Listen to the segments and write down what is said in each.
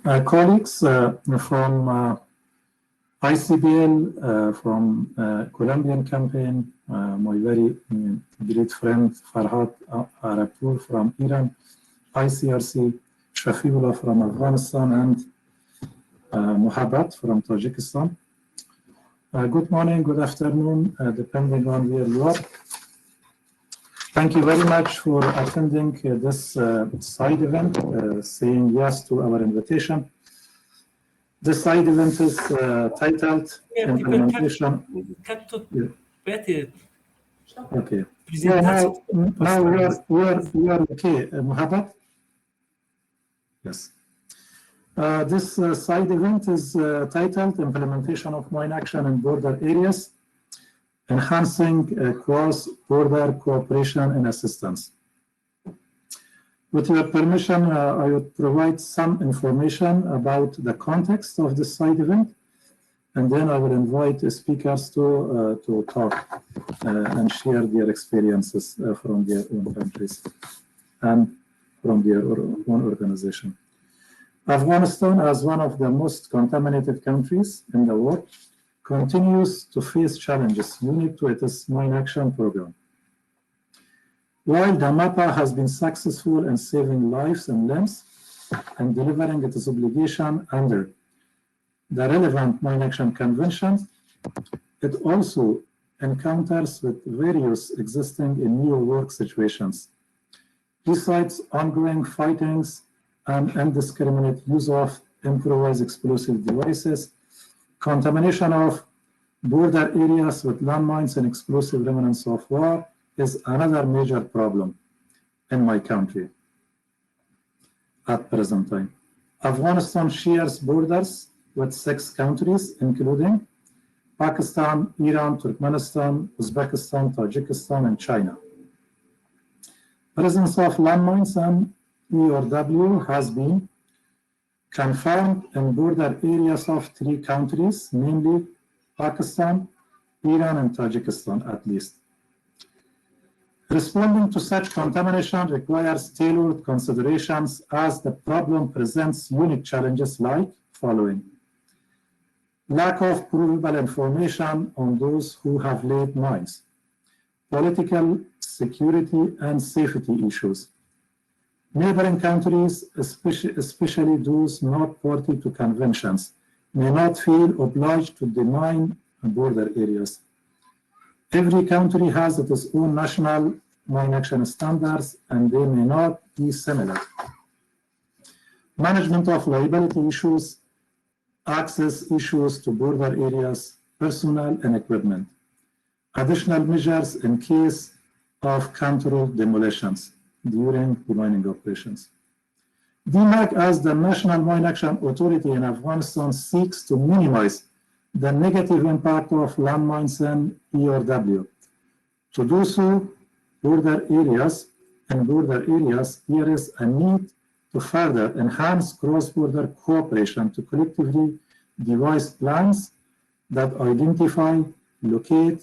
Colleagues from ICBL, from Colombian campaign, my very great friend Farhad Arapur from Iran, ICRC, Shafiullah from Afghanistan, and Muhabbat from Tajikistan. Good morning, good afternoon, depending on where you are. Thank you very much for attending this side event, saying yes to our invitation. This side event is titled Implementation. Okay. Yeah, now we are okay. Muhabbat? Yes. This side event is titled Implementation of Mine Action in Border Areas, Enhancing Cross-Border Cooperation and Assistance. With your permission, I would provide some information about the context of this side event, and then I will invite speakers to talk and share their experiences from their own countries and from their own organization. Afghanistan, as one of the most contaminated countries in the world, continues to face challenges unique to its mine action program. While the MAPA has been successful in saving lives and limbs and delivering its obligation under the relevant mine action conventions, it also encounters with various existing and new work situations. Besides ongoing fightings and indiscriminate use of improvised explosive devices, contamination of border areas with landmines and explosive remnants of war is another major problem in my country at present time. Afghanistan shares borders with 6 countries, including Pakistan, Iran, Turkmenistan, Uzbekistan, Tajikistan, and China. Presence of landmines and ERW has been confirmed in border areas of 3 countries, namely Pakistan, Iran, and Tajikistan at least. Responding to such contamination requires tailored considerations as the problem presents unique challenges like following: lack of provable information on those who have laid mines, political, security, and safety issues. Neighboring countries, especially those not party to conventions, may not feel obliged to demine border areas. Every country has its own national mine action standards, and they may not be similar. Management of liability issues, access issues to border areas, personnel and equipment. Additional measures in case of controlled demolitions during the mining operations. DMAC, as the National Mine Action Authority in Afghanistan, seeks to minimize the negative impact of landmines and ERW. To do so, border areas, there is a need to further enhance cross-border cooperation to collectively devise plans that identify, locate,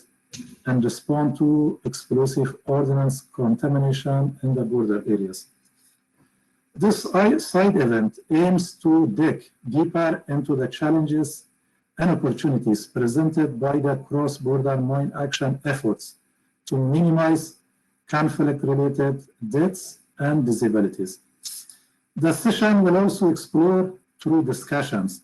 and respond to explosive ordnance contamination in the border areas. This side event aims to dig deeper into the challenges and opportunities presented by the cross-border mine action efforts to minimize conflict-related deaths and disabilities. The session will also explore, through discussions,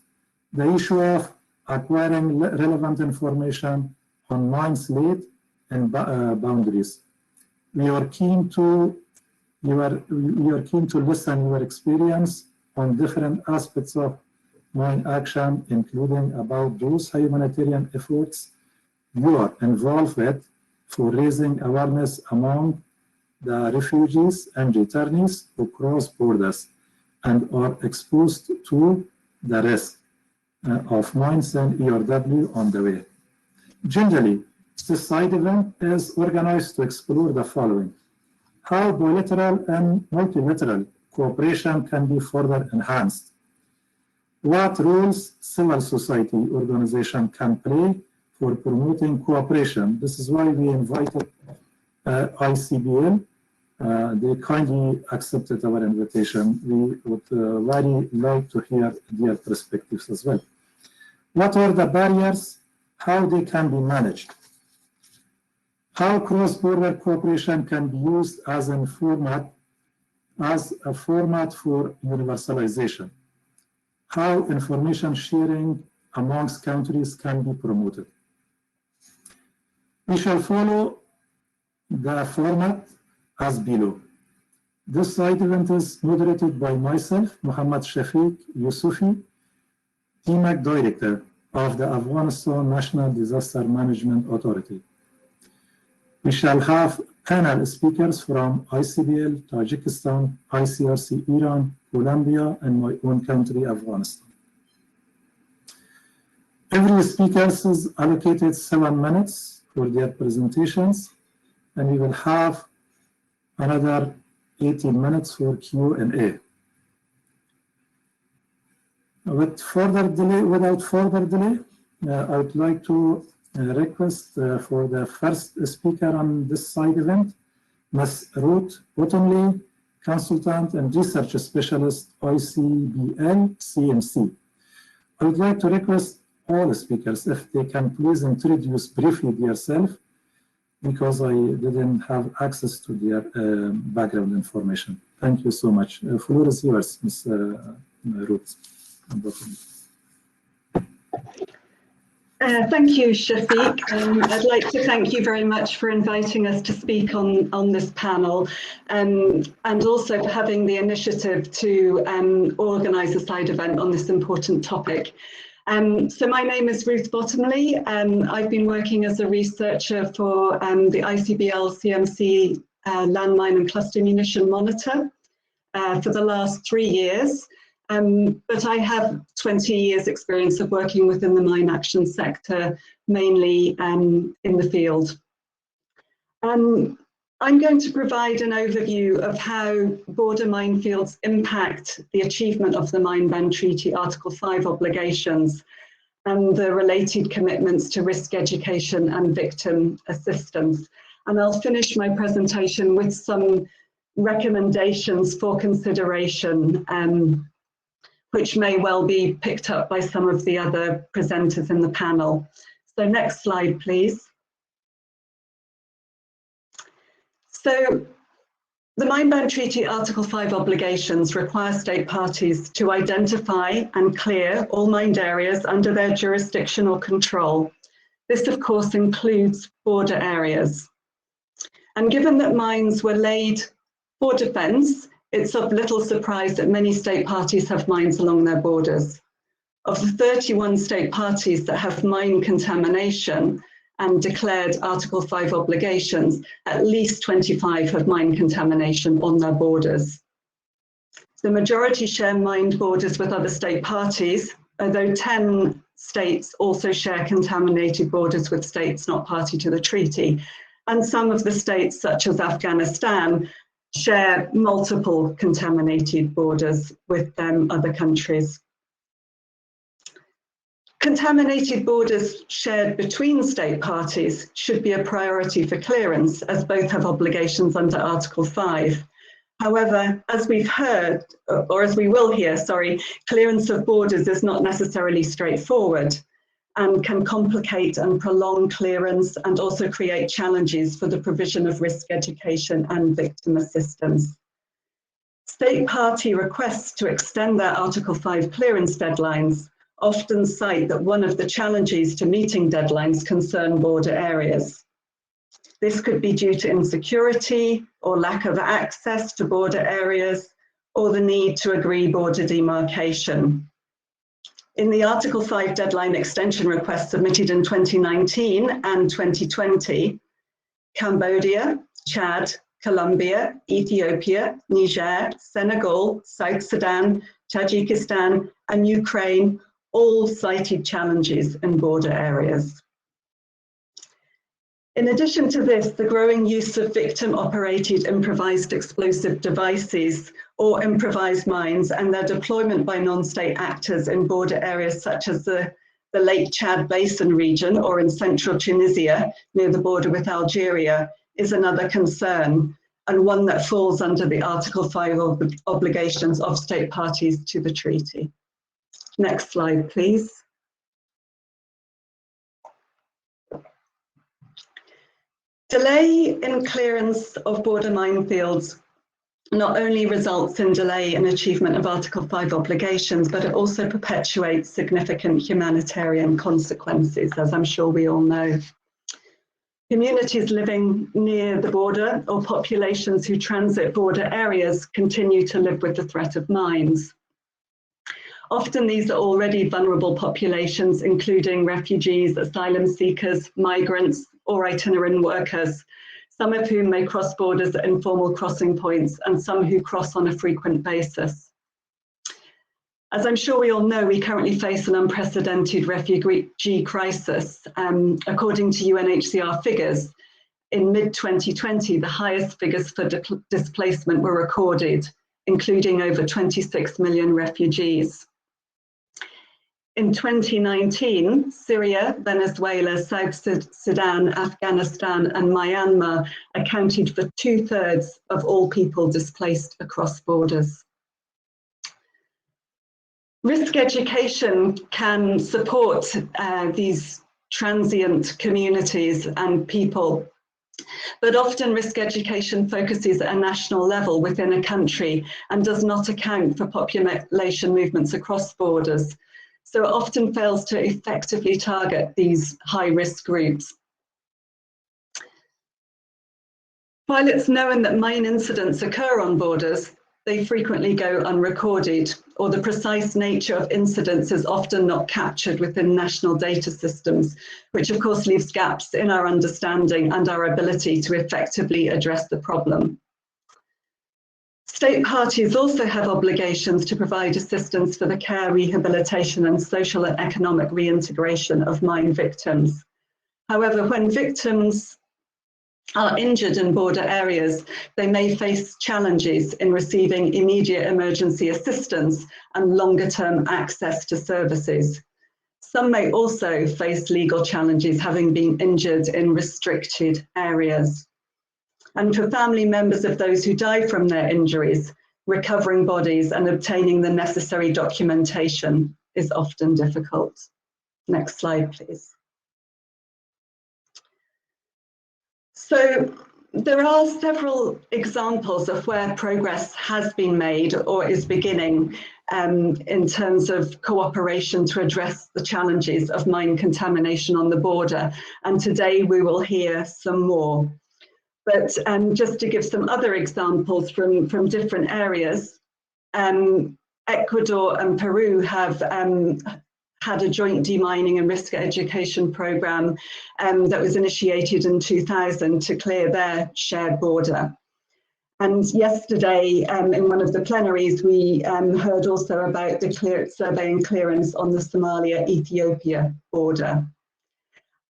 the issue of acquiring relevant information on mines laid and boundaries. We are keen to listen your experience on different aspects of mine action, including about those humanitarian efforts you are involved with for raising awareness among the refugees and returnees who cross borders and are exposed to the risk of mines and ERW on the way. Generally, this side event is organized to explore the following: how bilateral and multilateral cooperation can be further enhanced, what roles civil society organization can play for promoting cooperation. This is why we invited ICBL They kindly accepted our invitation. We would very like to hear their perspectives as well. What are the barriers? How they can be managed? How cross-border cooperation can be used as a format for universalization? How information sharing amongst countries can be promoted? We shall follow the format as below. This side event is moderated by myself, Muhammad Shafiq Yusufi, DMAC Director of the Afghanistan National Disaster Management Authority. We shall have panel speakers from ICBL, Tajikistan, ICRC, Iran, Colombia, and my own country, Afghanistan. Every speaker is allocated 7 minutes for their presentations, and we will have another 18 minutes for Q&A. Without further delay, I would like to request for the first speaker on this side event, Ms. Ruth Bottomley, Consultant and Research Specialist, ICBL CMC. I would like to request all speakers if they can please introduce briefly themselves, because I didn't have access to their background information. Thank you so much. The floor is yours, Ms. Ruth Bottomley. Thank you, Shafiq. I'd like to thank you very much for inviting us to speak on this panel, and also for having the initiative to organise a side event on this important topic. So my name is Ruth Bottomley. I've been working as a researcher for the ICBL CMC Landmine and Cluster Munition Monitor for the last 3 years. But I have 20 years experience of working within the mine action sector, mainly in the field. I'm going to provide an overview of how border minefields impact the achievement of the Mine Ban Treaty Article 5 obligations and the related commitments to risk education and victim assistance. And I'll finish my presentation with some recommendations for consideration, which may well be picked up by some of the other presenters in the panel. So next slide, please. So the Mine Ban Treaty Article 5 obligations require state parties to identify and clear all mined areas under their jurisdiction or control. This, of course, includes border areas. And given that mines were laid for defence, it's of little surprise that many state parties have mines along their borders. Of the 31 state parties that have mine contamination and declared Article 5 obligations, at least 25 have mine contamination on their borders. The majority share mined borders with other state parties, although 10 states also share contaminated borders with states not party to the treaty. And some of the states, such as Afghanistan, share multiple contaminated borders with other countries. Contaminated borders shared between state parties should be a priority for clearance, as both have obligations under Article 5. However, as we've heard, or as we will hear, clearance of borders is not necessarily straightforward and can complicate and prolong clearance and also create challenges for the provision of risk education and victim assistance. State party requests to extend their Article 5 clearance deadlines often cite that one of the challenges to meeting deadlines concern border areas. This could be due to insecurity or lack of access to border areas, or the need to agree border demarcation. In the Article 5 deadline extension request submitted in 2019 and 2020, Cambodia, Chad, Colombia, Ethiopia, Niger, Senegal, South Sudan, Tajikistan, and Ukraine all cited challenges in border areas. In addition to this, the growing use of victim-operated improvised explosive devices or improvised mines and their deployment by non-state actors in border areas such as the Lake Chad Basin region or in central Tunisia near the border with Algeria is another concern. and one that falls under the Article 5 obligations of state parties to the treaty. Next slide, please. Delay in clearance of border minefields not only results in delay in achievement of Article 5 obligations, but it also perpetuates significant humanitarian consequences, as I'm sure we all know. Communities living near the border or populations who transit border areas continue to live with the threat of mines. Often these are already vulnerable populations, including refugees, asylum seekers, migrants, or itinerant workers, some of whom may cross borders at informal crossing points and some who cross on a frequent basis. As I'm sure we all know, we currently face an unprecedented refugee crisis. According to UNHCR figures, in mid-2020, the highest figures for displacement were recorded, including over 26 million refugees. In 2019, Syria, Venezuela, South Sudan, Afghanistan, and Myanmar accounted for 2/3 of all people displaced across borders. Risk education can support these transient communities and people, but often risk education focuses at a national level within a country and does not account for population movements across borders. So it often fails to effectively target these high-risk groups. While it's known that mine incidents occur on borders, they frequently go unrecorded, or the precise nature of incidents is often not captured within national data systems, which of course leaves gaps in our understanding and our ability to effectively address the problem. State parties also have obligations to provide assistance for the care, rehabilitation, and social and economic reintegration of mine victims. However, when victims are injured in border areas, they may face challenges in receiving immediate emergency assistance and longer-term access to services. Some may also face legal challenges having been injured in restricted areas. And for family members of those who die from their injuries, recovering bodies and obtaining the necessary documentation is often difficult. Next slide, please. So there are several examples of where progress has been made or is beginning in terms of cooperation to address the challenges of mine contamination on the border. And today we will hear some more. But just to give some other examples from different areas, Ecuador and Peru have had a joint demining and risk education program that was initiated in 2000 to clear their shared border. And yesterday, in one of the plenaries, we heard also about the survey and clearance on the Somalia-Ethiopia border.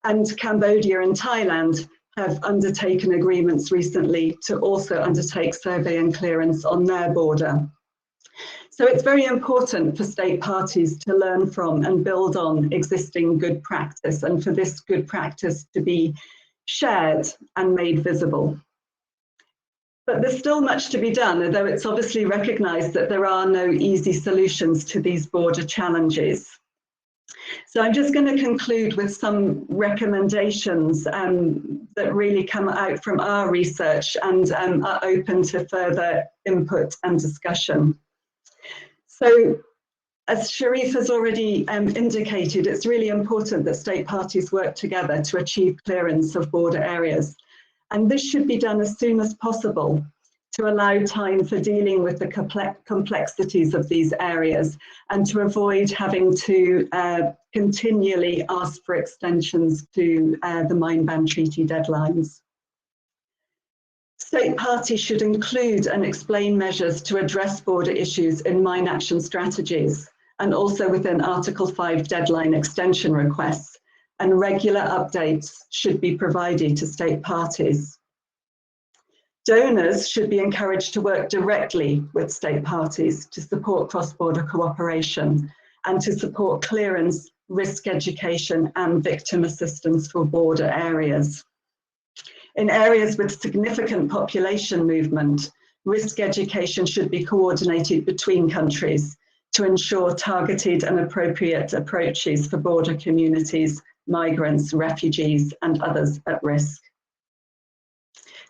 And Cambodia and Thailand have undertaken agreements recently to also undertake survey and clearance on their border. So it's very important for state parties to learn from and build on existing good practice, and for this good practice to be shared and made visible. But there's still much to be done, although it's obviously recognised that there are no easy solutions to these border challenges. So I'm just going to conclude with some recommendations that really come out from our research and are open to further input and discussion. So, as Sharif has already indicated, it's really important that state parties work together to achieve clearance of border areas. And this should be done as soon as possible to allow time for dealing with the complexities of these areas and to avoid having to continually ask for extensions to the mine ban treaty deadlines. State parties should include and explain measures to address border issues in mine action strategies and also within Article 5 deadline extension requests, and regular updates should be provided to state parties. Donors should be encouraged to work directly with state parties to support cross-border cooperation and to support clearance, risk education and victim assistance for border areas. In areas with significant population movement, risk education should be coordinated between countries to ensure targeted and appropriate approaches for border communities, migrants, refugees, and others at risk.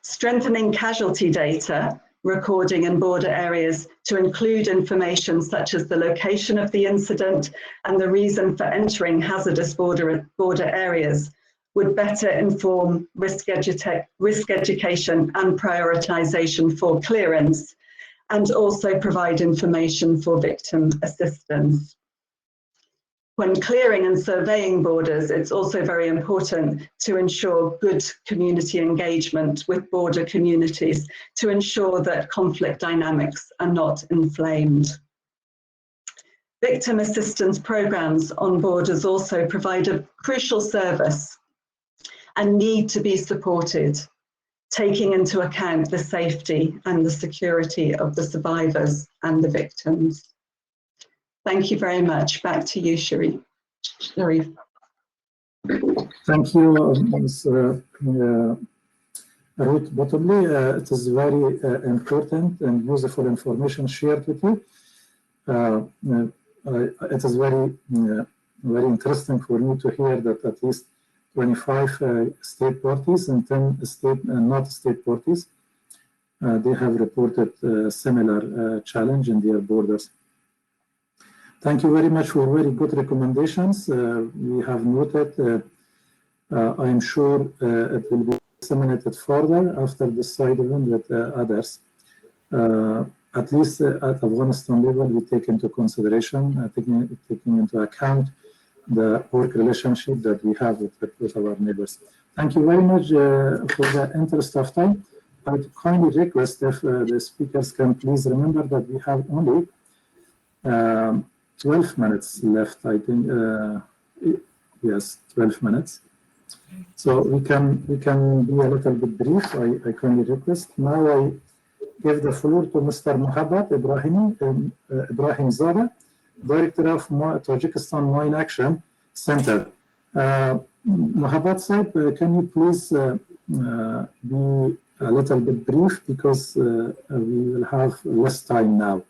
Strengthening casualty data, recording in border areas to include information such as the location of the incident and the reason for entering hazardous border areas would better inform risk education and prioritization for clearance, and also provide information for victim assistance. When clearing and surveying borders, it's also very important to ensure good community engagement with border communities to ensure that conflict dynamics are not inflamed. Victim assistance programs on borders also provide a crucial service and need to be supported, taking into account the safety and the security of the survivors and the victims. Thank you very much. Back to you, Sharif. Thank you, Ms. Ruth Bottomley. It is very important and useful information shared with you. It is very interesting for me to hear that at least 25 state parties and 10 state and not state parties, they have reported similar challenge in their borders. Thank you very much for very good recommendations. We have noted, I am sure it will be disseminated further after this side event with others. At least at Afghanistan level, we take into consideration, taking into account the work relationship that we have with our neighbors. Thank you very much for the interest of time. I would kindly request if the speakers can please remember that we have only 12 minutes left, I think. Yes, 12 minutes. So we can be a little bit brief. I kindly request. Now I give the floor to Mr. Mohabbat Ibrahim Zada, Director of Tajikistan Mine Action Center. Mohabbat Saib, can you please be a little bit brief because we will have less time now.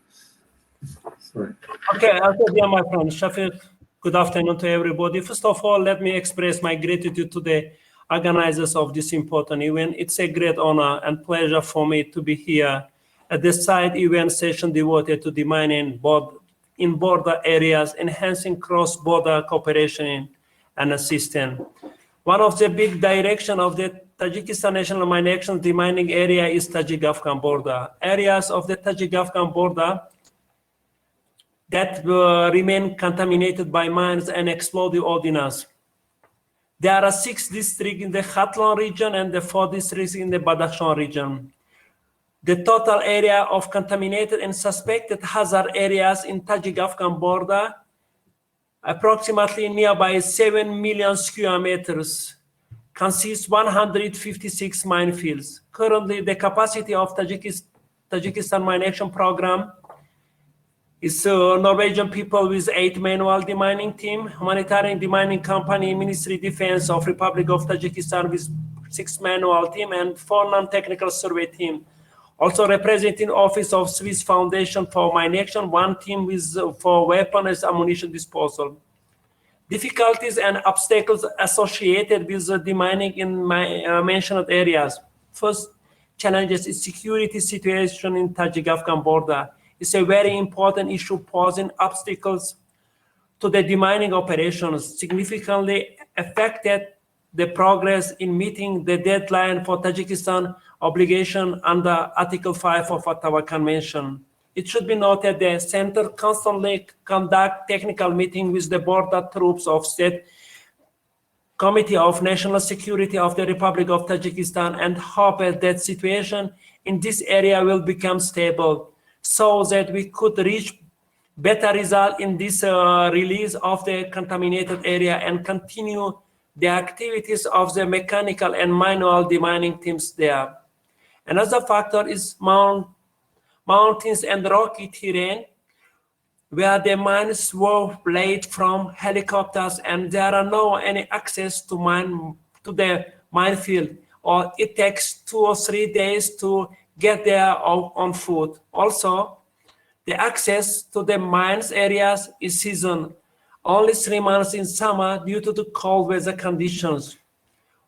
Sorry. Okay, dear my friend Shafiq, good afternoon to everybody. First of all, let me express my gratitude to the organizers of this important event. It's a great honor and pleasure for me to be here at this side event session devoted to demining in border areas, enhancing cross-border cooperation and assistance. One of the big directions of the Tajikistan National Mine Action demining area is Tajik-Afghan border. Areas of the Tajik-Afghan border that remain contaminated by mines and explosive ordnance. There are 6 districts in the Khatlan region and the 4 districts in the Badakhshan region. The total area of contaminated and suspected hazard areas in Tajik-Afghan border, approximately nearby 7 million square meters, consists 156 minefields. Currently, the capacity of Tajikistan Mine Action Program is Norwegian people with 8 manual demining team, humanitarian demining company, Ministry Defense of Republic of Tajikistan with 6 manual team and 4 non-technical survey team. Also representing Office of Swiss Foundation for Mine Action, 1 team for weapons and ammunition disposal. Difficulties and obstacles associated with the demining in mentioned areas. First, challenges is security situation in Tajik-Afghan border. It's a very important issue posing obstacles to the demining operations, significantly affected the progress in meeting the deadline for Tajikistan obligation under Article 5 of Ottawa Convention. It should be noted the center constantly conduct technical meetings with the border troops of State Committee of National Security of the Republic of Tajikistan and hope that situation in this area will become stable so that we could reach better result in this release of the contaminated area and continue the activities of the mechanical and manual demining teams there. Another factor is mountains and rocky terrain where the mines were laid from helicopters and there are no any access to the minefield. or it takes 2 or 3 days to get there on foot. Also, the access to the mines areas is seasonal, only 3 months in summer due to the cold weather conditions.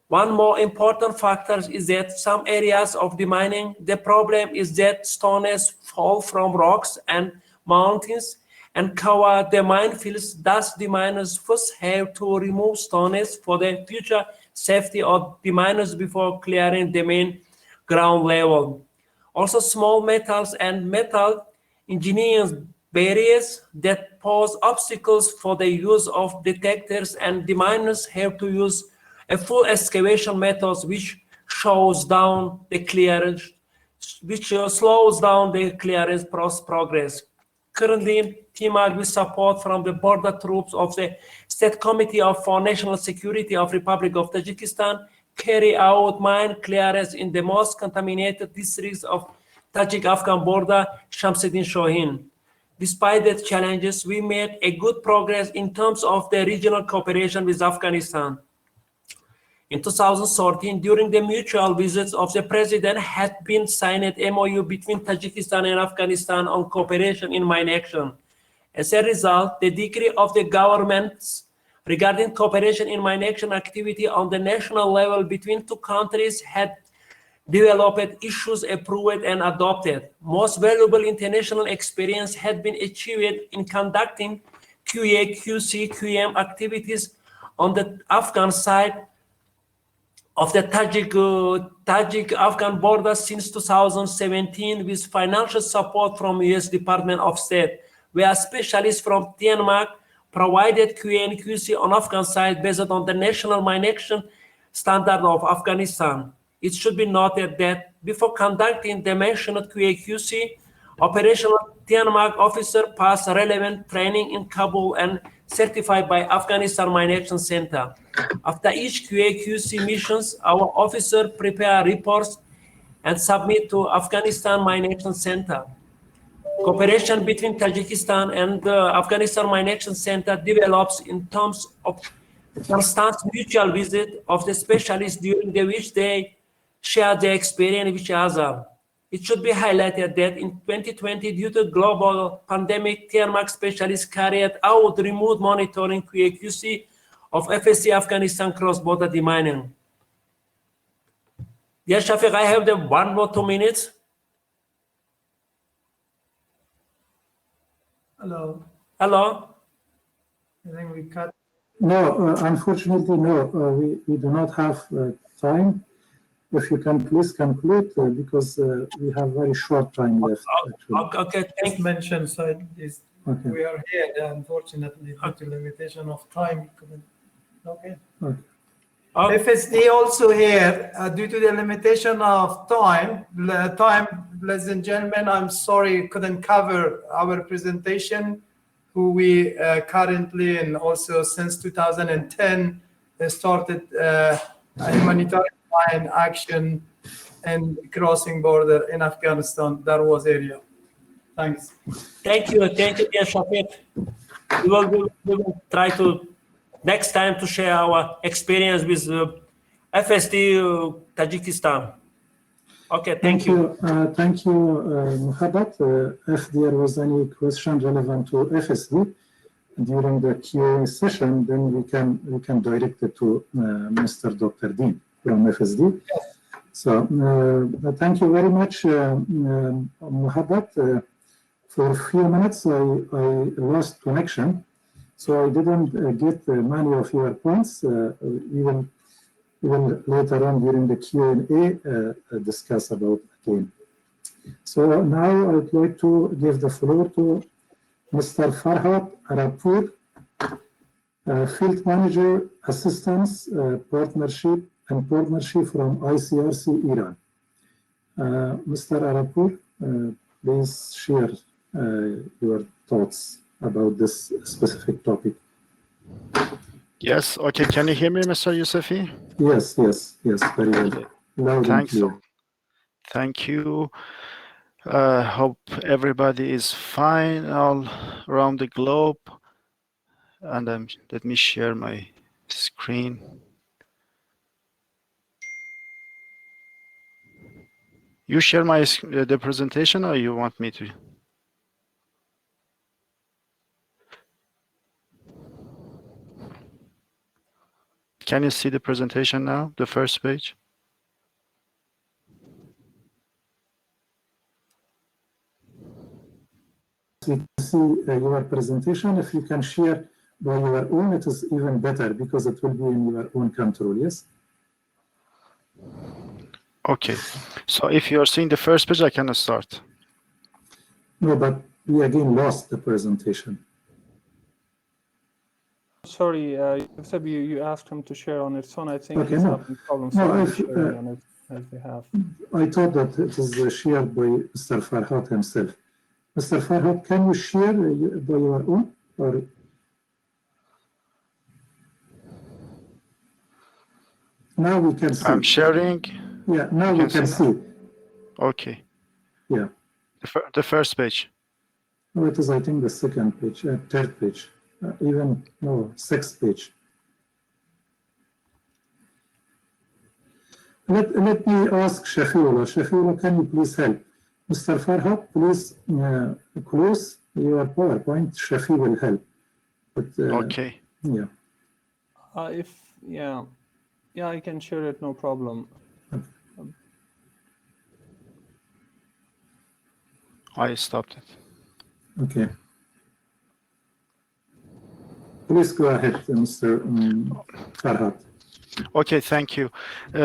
One more important factor is that some areas of demining, the problem is that stones fall from rocks and mountains and cover the minefields. Thus, the miners first have to remove stones for the future safety of the miners before clearing the main ground level. Also, small metals and metal engineering barriers that pose obstacles for the use of detectors, and the miners have to use a full excavation methods which slows down the clearance progress. Currently, DMAC with support from the border troops of the State Committee for National Security of Republic of Tajikistan carry out mine clearance in the most contaminated districts of Tajik-Afghan border, Shamsuddin Shohin. Despite the challenges, we made a good progress in terms of the regional cooperation with Afghanistan. In 2013, during the mutual visits of the President, had been signed MOU between Tajikistan and Afghanistan on cooperation in mine action. As a result, the degree of the governments regarding cooperation in mine action activity on the national level between two countries had developed issues approved and adopted. Most valuable international experience had been achieved in conducting QA, QC, QM activities on the Afghan side of the Tajik-Afghan border since 2017 with financial support from US Department of State, where specialists from DMAC provided QA and QC on Afghan side based on the national mine action standard of Afghanistan. It should be noted that before conducting the mentioned QA/QC, operational DMAC officer passed relevant training in Kabul and certified by Afghanistan Mine Action Center. After each QA/QC missions, our officer prepare reports and submit to Afghanistan Mine Action Center. Cooperation between Tajikistan and the Afghanistan Mine Action Center develops in terms of constant mutual visit of the specialists during which they share their experience with each other. It should be highlighted that in 2020, due to global pandemic, DMAC specialists carried out remote monitoring QA/QC of FSC Afghanistan cross-border demining. Yes, Shafiq, I have the 1 more 2 minutes. Hello. Hello. I think we cut. No, unfortunately, no. We do not have time. If you can please conclude, because we have very short time left. Actually. Okay, Just mentioned, so is Okay. we are here. Unfortunately, due to limitation of time, we couldn't. Okay. Okay. FSD also here due to the limitation of time. Ladies and gentlemen, I'm sorry couldn't cover our presentation. Who we currently and also since 2010 started a humanitarian action and crossing border in Afghanistan. That was area. Thanks. Thank you, dear Shafiq. We will try to next time to share our experience with FSD Tajikistan. Okay, thank you. Thank you, Muhammad. If there was any question relevant to FSD during the Q&A session, then we can direct it to Mr. Dr. Dean from FSD. So thank you very much, Muhammad. For a few minutes, I lost connection, so I didn't get many of your points. Even later on during the Q&A, discuss about again. So now I'd like to give the floor to Mr. Farhad Arapur, Field Manager, Assistance, Partnership from ICRC Iran. Mr. Arapur, please share your thoughts about this specific topic. Yes, okay, can you hear me, Mr. Yousefi? Yes, very well. Loud and clear. Thank you. Hope everybody is fine all around the globe. And let me share my screen. You share the presentation, or you want me to? Can you see the presentation now, the first page? We can see your presentation. If you can share by your own, it is even better because it will be in your own control, yes? Okay, so if you're seeing the first page, I can start. No, but we again lost the presentation. Sorry, you asked him to share on its own. I think Okay, he's no. having problems No, sharing on his behalf. I thought that it is shared by Mr. Farhat himself. Mr. Farhat, can you share by your own? Or now we can see. I'm sharing. Yeah, now we can see. Okay. Yeah. The first page. No, it is, I think, the second page, third page, even, no, sixth page. Let me ask Shafiullah. Shafiullah, can you please help? Mr. Farhat, please close your PowerPoint. Shafi will help. But, Okay. Yeah. Yeah, I can share it, no problem. I stopped it. Okay. Please go ahead, Mr. Farhat. Okay, thank you.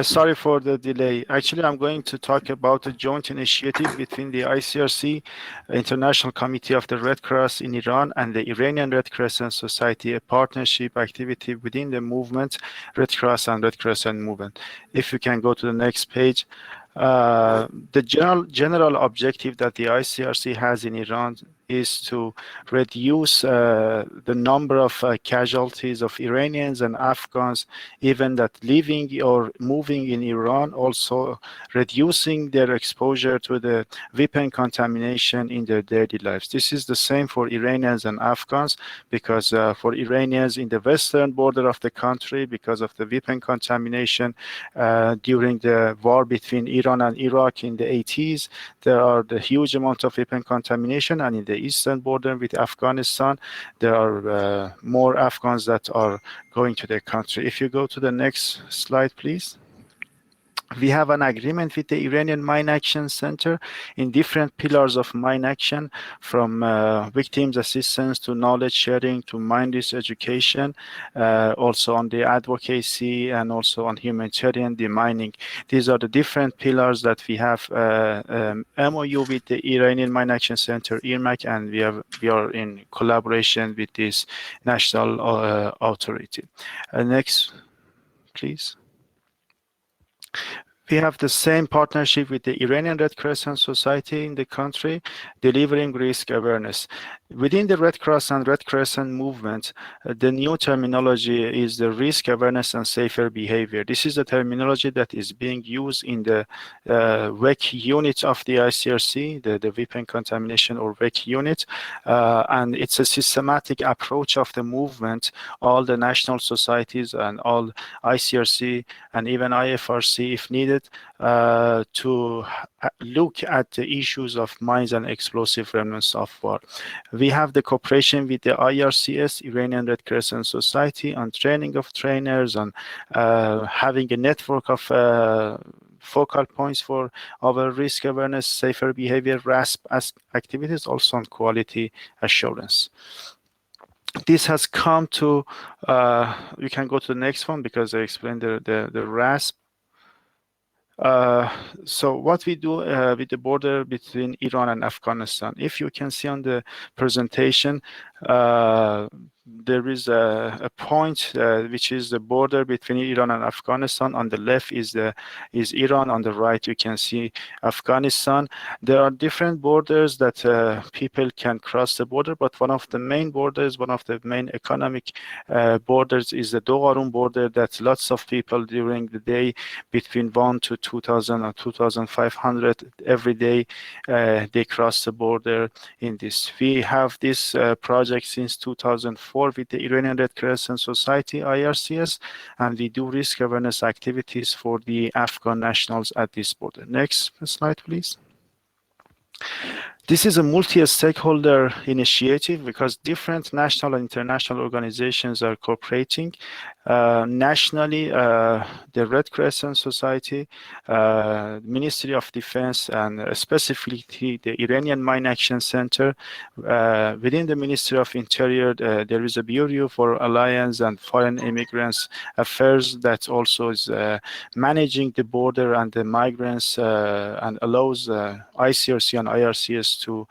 Sorry for the delay. Actually, I'm going to talk about a joint initiative between the ICRC, International Committee of the Red Cross in Iran, and the Iranian Red Crescent Society, a partnership activity within the movement, Red Cross and Red Crescent movement. If you can go to the next page. The general objective that the ICRC has in Iran is to reduce the number of casualties of Iranians and Afghans, even that living or moving in Iran, also reducing their exposure to the weapon contamination in their daily lives. This is the same for Iranians and Afghans, because for Iranians in the western border of the country, because of the weapon contamination during the war between Iran and Iraq in the 80s, there are the huge amount of weapon contamination, and in the eastern border with Afghanistan, there are more Afghans that are going to their country. If you go to the next slide, please. We have an agreement with the Iranian Mine Action Center in different pillars of mine action, from victims assistance to knowledge sharing to mine risk education, also on the advocacy and also on humanitarian demining. These are the different pillars that we have MOU with the Iranian Mine Action Center, DMAC, and we are in collaboration with this national authority. Next, please. We have the same partnership with the Iranian Red Crescent Society in the country, delivering risk awareness. Within the Red Cross and Red Crescent movement, the new terminology is the risk awareness and safer behavior. This is the terminology that is being used in the WEC unit of the ICRC, the weapon contamination or WEC unit, and it's a systematic approach of the movement, all the national societies and all ICRC and even IFRC, if needed, to look at the issues of mines and explosive remnants of war. We have the cooperation with the IRCS, Iranian Red Crescent Society, on training of trainers, on having a network of focal points for our risk awareness, safer behavior, RASP activities, also on quality assurance. This has come to, you can go to the next one because I explained the RASP. So what we do with the border between Iran and Afghanistan, if you can see on the presentation, there is a point which is the border between Iran and Afghanistan. On the left is Iran. On the right, you can see Afghanistan. There are different borders that people can cross the border, but one of the main borders, one of the main economic borders is the Dogarun border that lots of people during the day between 1 to 2,000 or 2,500 every day, they cross the border in this. We have this project since 2004. rapport with the Iranian Red Crescent Society, IRCS, and we do risk awareness activities for the Afghan nationals at this border. Next slide, please. This is a multi-stakeholder initiative because different national and international organizations are cooperating. Nationally, the Red Crescent Society, Ministry of Defense, and specifically the Iranian Mine Action Center. Within the Ministry of Interior, there is a Bureau for Alliance and Foreign Immigrants Affairs that also is managing the border and the migrants and allows ICRC and IRCS to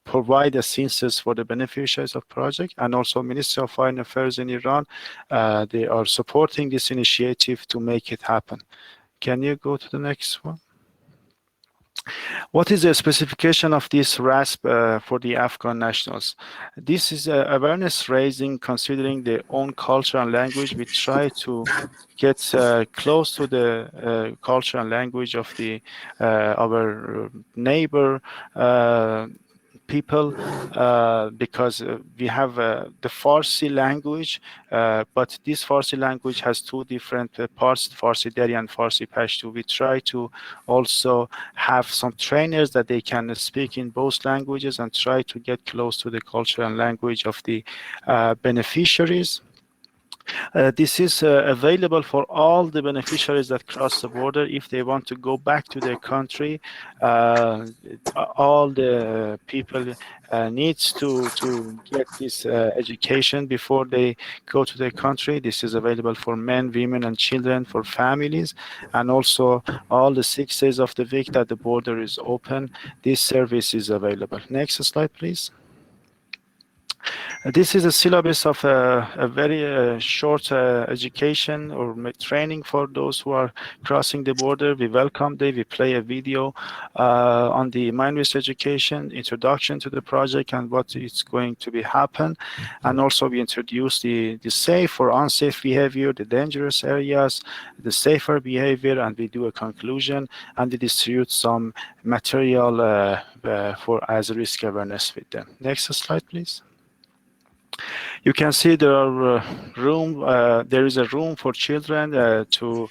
provide assistance for the beneficiaries of project, and also Ministry of Foreign Affairs in Iran. They are supporting this initiative to make it happen. Can you go to the next one? What is the specification of this RASP for the Afghan nationals? This is awareness raising considering their own culture and language. We try to get close to the culture and language of the our neighbor people because we have the Farsi language, but this Farsi language has two different parts, Farsi Dari and Farsi Pashto. We try to also have some trainers that they can speak in both languages and try to get close to the culture and language of the beneficiaries. This is available for all the beneficiaries that cross the border. If they want to go back to their country, all the people needs to get this education before they go to their country. This is available for men, women, and children, for families, and also all the 6 days of the week that the border is open. This service is available. Next slide, please. This is a syllabus of a very short education or training for those who are crossing the border. We welcome them. We play a video on the mine risk education, introduction to the project and what is going to be happen. And also we introduce the safe or unsafe behavior, the dangerous areas, the safer behavior, and we do a conclusion, and we distribute some material for as risk awareness with them. Next slide, please. You can see there are there is a room for children to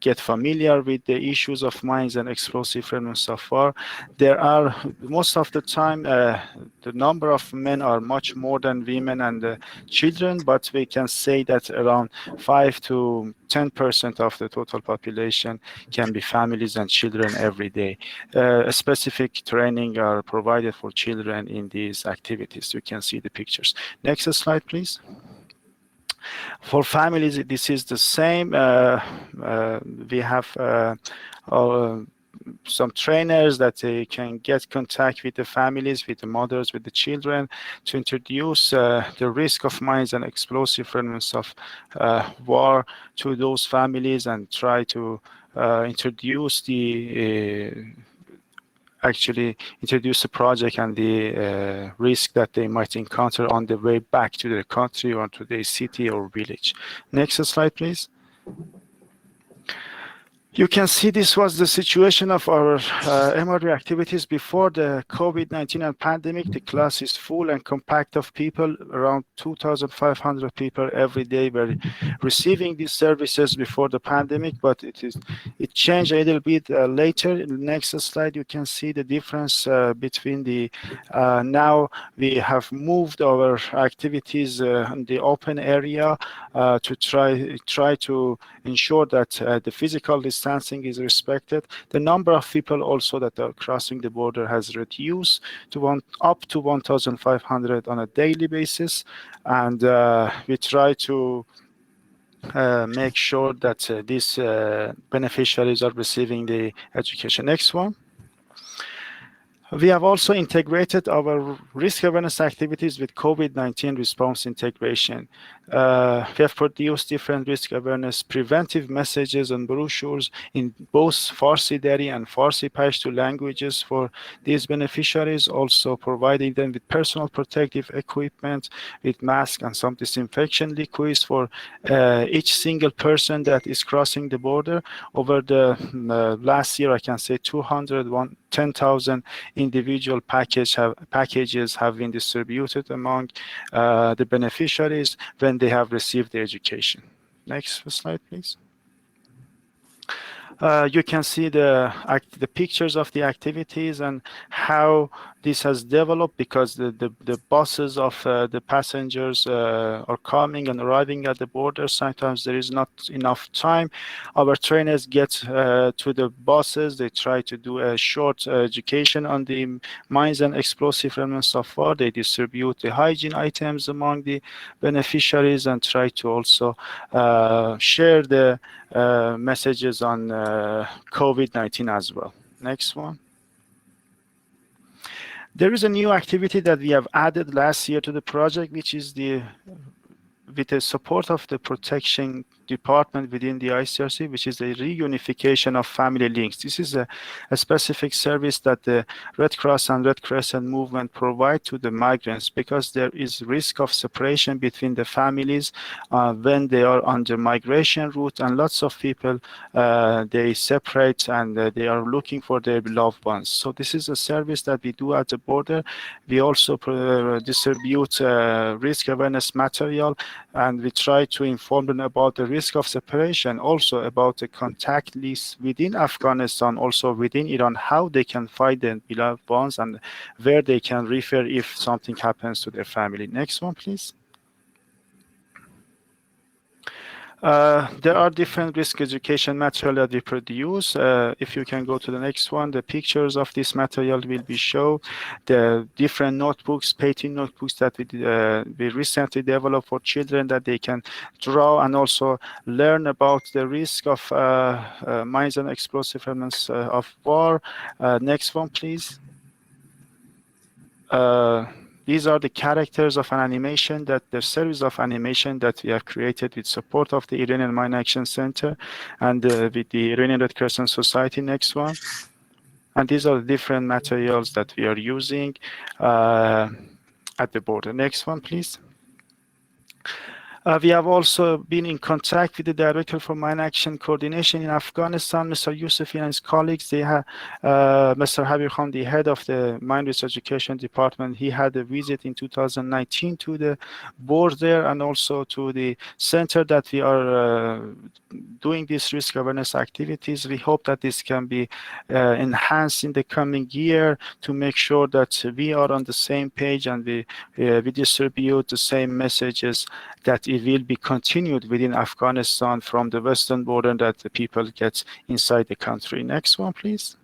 get familiar with the issues of mines and explosive fragments so far. There are, most of the time, the number of men are much more than women and children, but we can say that around 5 to 10% of the total population can be families and children every day. Specific training are provided for children in these activities. You can see the pictures. Next slide, please. For families, this is the same. We have some trainers that they can get contact with the families, with the mothers, with the children, to introduce the risk of mines and explosive fragments of war to those families, and try to introduce the introduce the project and the risk that they might encounter on the way back to their country or to their city or village. Next slide, please. You can see this was the situation of our MRV activities before the COVID-19 and pandemic. The class is full and compact of people. Around 2,500 people every day were receiving these services before the pandemic, but it changed a little bit later. In the next slide, you can see the difference between the now we have moved our activities in the open area to try to ensure that the physical distancing is respected. The number of people also that are crossing the border has reduced to up to 1,500 on a daily basis, and we try to make sure that these beneficiaries are receiving the education. Next one. We have also integrated our risk awareness activities with COVID-19 response integration. We have produced different risk awareness preventive messages and brochures in both Farsi Dari and Farsi Pashto languages for these beneficiaries, also providing them with personal protective equipment, with masks and some disinfection liquids for each single person that is crossing the border. Over the last year, I can say 10,000 individual packages have been distributed among the beneficiaries when they have received the education. Next slide, please. You can see the pictures of the activities and how this has developed, because the buses of the passengers are coming and arriving at the border. Sometimes there is not enough time. Our trainers get to the buses. They try to do a short education on the mines and explosive elements of war. They distribute the hygiene items among the beneficiaries and try to also share the messages on COVID-19 as well. Next one. There is a new activity that we have added last year to the project, which is with the support of the protection department within the ICRC, which is the reunification of family links. This is a specific service that the Red Cross and Red Crescent movement provide to the migrants, because there is risk of separation between the families when they are on the migration route, and lots of people they separate and they are looking for their loved ones. So this is a service that we do at the border. We also distribute risk awareness material, and we try to inform them about the risk of separation, also about the contact list within Afghanistan, also within Iran, how they can find their beloved ones and where they can refer if something happens to their family. Next one, please. There are different risk education material that we produce. If you can go to the next one, the pictures of this material will be shown. The different notebooks, painting notebooks that we recently developed for children, that they can draw and also learn about the risk of mines and explosive elements of war. Next one, please. These are the characters of an animation, that the series of animation that we have created with support of the Iranian Mine Action Center and with the Iranian Red Crescent Society. Next one. And these are the different materials that we are using at the border. Next one, please. We have also been in contact with the Director for Mine Action Coordination in Afghanistan, Mr. Youssef and his colleagues. They have Mr. Habib Khan, the head of the Mine Research Education Department. He had a visit in 2019 to the border and also to the center that we are doing these risk awareness activities. We hope that this can be enhanced in the coming year to make sure that we are on the same page and we distribute the same messages, that it will be continued within Afghanistan from the western border, that the people get inside the country. Next one, please.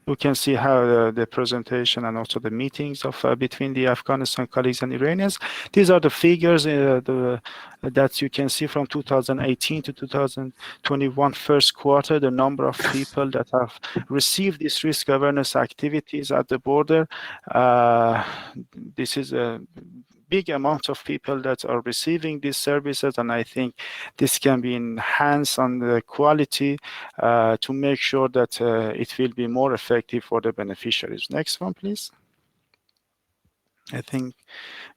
You can see how the presentation and also the meetings of between the Afghanistan colleagues and Iranians. These are the figures that you can see from 2018 to 2021 first quarter, the number of people that have received these risk awareness activities at the border. This is a big amount of people that are receiving these services, and I think this can be enhanced on the quality to make sure that it will be more effective for the beneficiaries. Next one, please. I think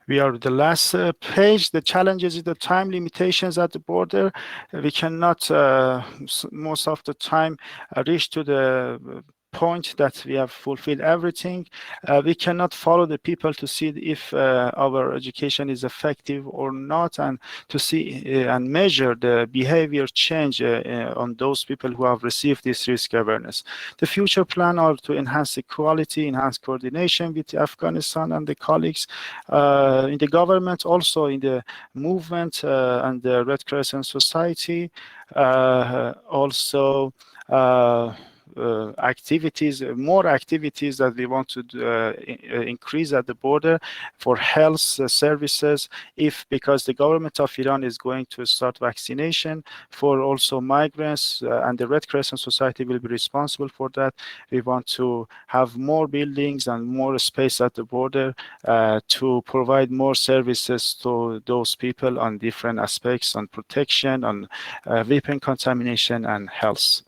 we are the last page. The challenges is the time limitations at the border. We cannot most of the time reach to the point that we have fulfilled everything. We cannot follow the people to see if our education is effective or not, and to see and measure the behavior change on those people who have received this risk awareness. The future plan are to enhance the quality, enhance coordination with Afghanistan and the colleagues in the government, also in the movement and the Red Crescent Society, also activities, more activities that we want to increase at the border for health services, because the government of Iran is going to start vaccination for also migrants, and the Red Crescent Society will be responsible for that. We want to have more buildings and more space at the border to provide more services to those people on different aspects, on protection, on weapon contamination and health.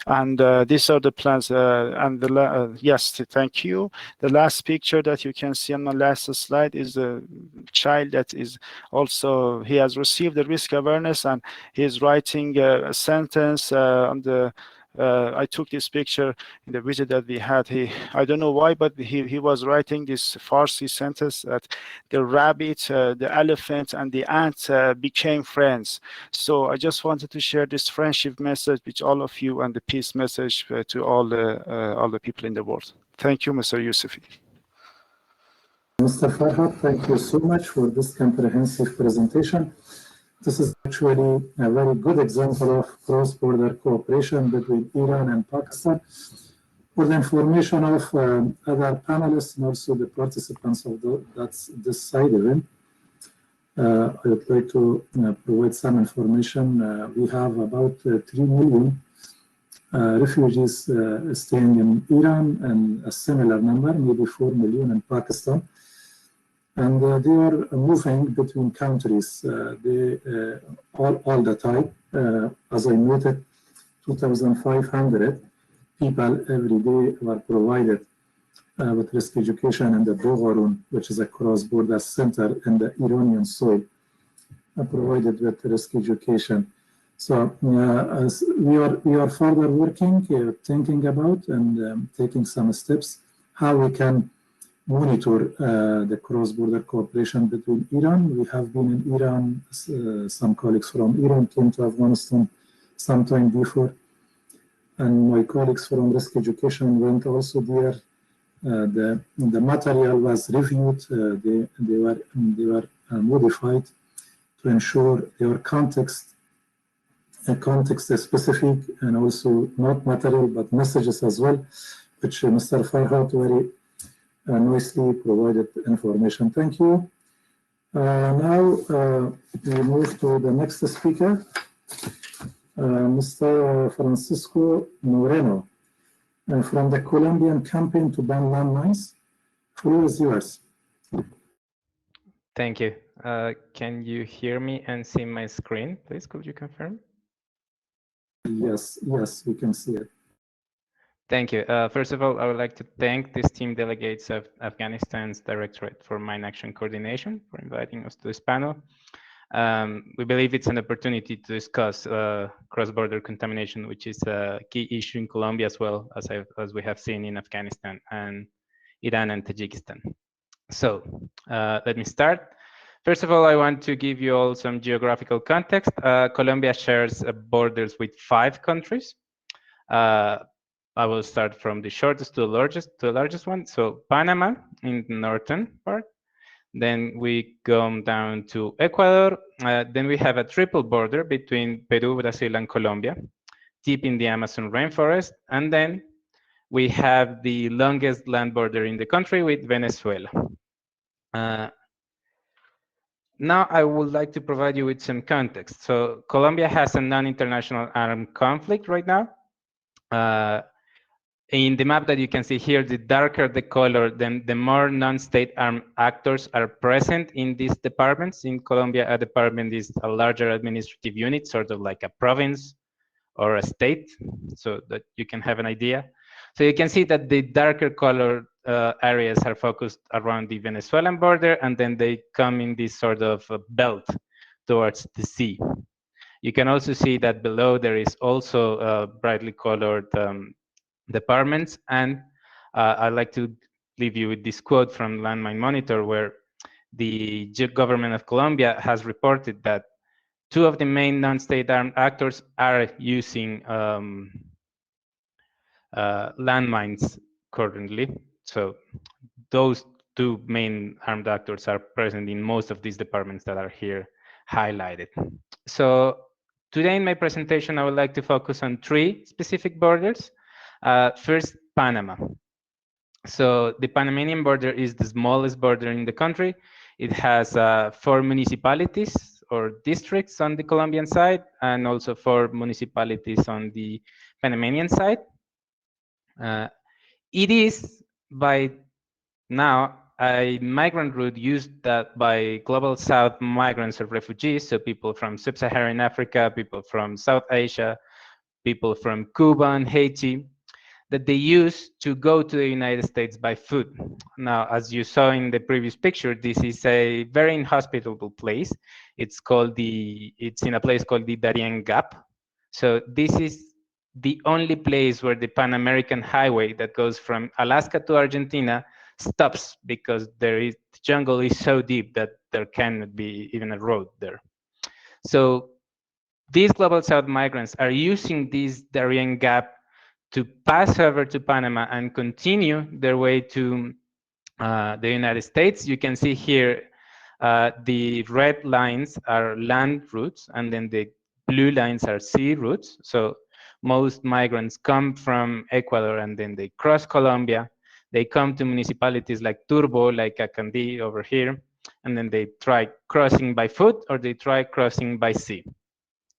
And these are the plans. Yes, thank you. The last picture that you can see on my last slide is a child that is also, he has received the risk awareness, and he is writing a sentence on the I took this picture in the visit that we had. I don't know why, but he was writing this Farsi sentence that the rabbit, the elephant, and the ant became friends. So I just wanted to share this friendship message with all of you and the peace message to all the people in the world. Thank you, Mr. Yousefi. Mr. Farhad, thank you so much for this comprehensive presentation. This is actually a very good example of cross-border cooperation between Iran and Pakistan. For the information of other panelists and also the participants of this side event, I would like to provide some information. We have about 3 million refugees staying in Iran and a similar number, maybe 4 million in Pakistan. And they are moving between countries all the time. As I noted, 2,500 people every day were provided with risk education in the Dogharun, which is a cross-border center in the Iranian soil, provided with risk education. So as we are further working, thinking about and taking some steps how we can monitor the cross-border cooperation between Iran. We have been in Iran, some colleagues from Iran came to Afghanistan sometime before, and my colleagues from risk education went also there. The material was reviewed, they were modified to ensure they were context specific and also not material but messages as well, which Mr. Farhad very nicely provided information. Thank you. Now we move to the next speaker, Mr. Francisco Moreno, from the Colombian campaign to ban landmines. Floor is yours. Thank you. Can you hear me and see my screen, please? Could you confirm? Yes, we can see it. Thank you. First of all, I would like to thank the esteemed delegates of Afghanistan's Directorate for Mine Action Coordination for inviting us to this panel. We believe it's an opportunity to discuss cross-border contamination, which is a key issue in Colombia as well as we have seen in Afghanistan and Iran and Tajikistan. So let me start. First of all, I want to give you all some geographical context. Colombia shares borders with 5 countries. I will start from the shortest to the largest one. So Panama in the northern part. Then we go down to Ecuador. Then we have a triple border between Peru, Brazil, and Colombia, deep in the Amazon rainforest. And then we have the longest land border in the country with Venezuela. Now I would like to provide you with some context. So Colombia has a non-international armed conflict right now. In the map that you can see here, the darker the color, then the more non-state armed actors are present in these departments. In Colombia, a department is a larger administrative unit, sort of like a province or a state, so that you can have an idea. So you can see that the darker colored areas are focused around the Venezuelan border, and then they come in this sort of belt towards the sea. You can also see that below there is also brightly colored departments, and I'd like to leave you with this quote from Landmine Monitor, where the government of Colombia has reported that 2 of the main non-state armed actors are using landmines currently. So those 2 main armed actors are present in most of these departments that are here highlighted. So today in my presentation, I would like to focus on 3 specific borders. First, Panama. So the Panamanian border is the smallest border in the country. It has 4 municipalities or districts on the Colombian side, and also 4 municipalities on the Panamanian side. It is by now a migrant route used by Global South migrants or refugees, so people from Sub-Saharan Africa, people from South Asia, people from Cuba and Haiti, that they use to go to the United States by foot. Now, as you saw in the previous picture, this is a very inhospitable place. It's in a place called the Darian Gap. So this is the only place where the Pan American highway that goes from Alaska to Argentina stops because the jungle is so deep that there cannot be even a road there. So these Global South migrants are using this Darian Gap to pass over to Panama and continue their way to the United States. You can see here the red lines are land routes, and then the blue lines are sea routes. So most migrants come from Ecuador and then they cross Colombia. They come to municipalities like Turbo, like Acandí over here, and then they try crossing by foot or they try crossing by sea.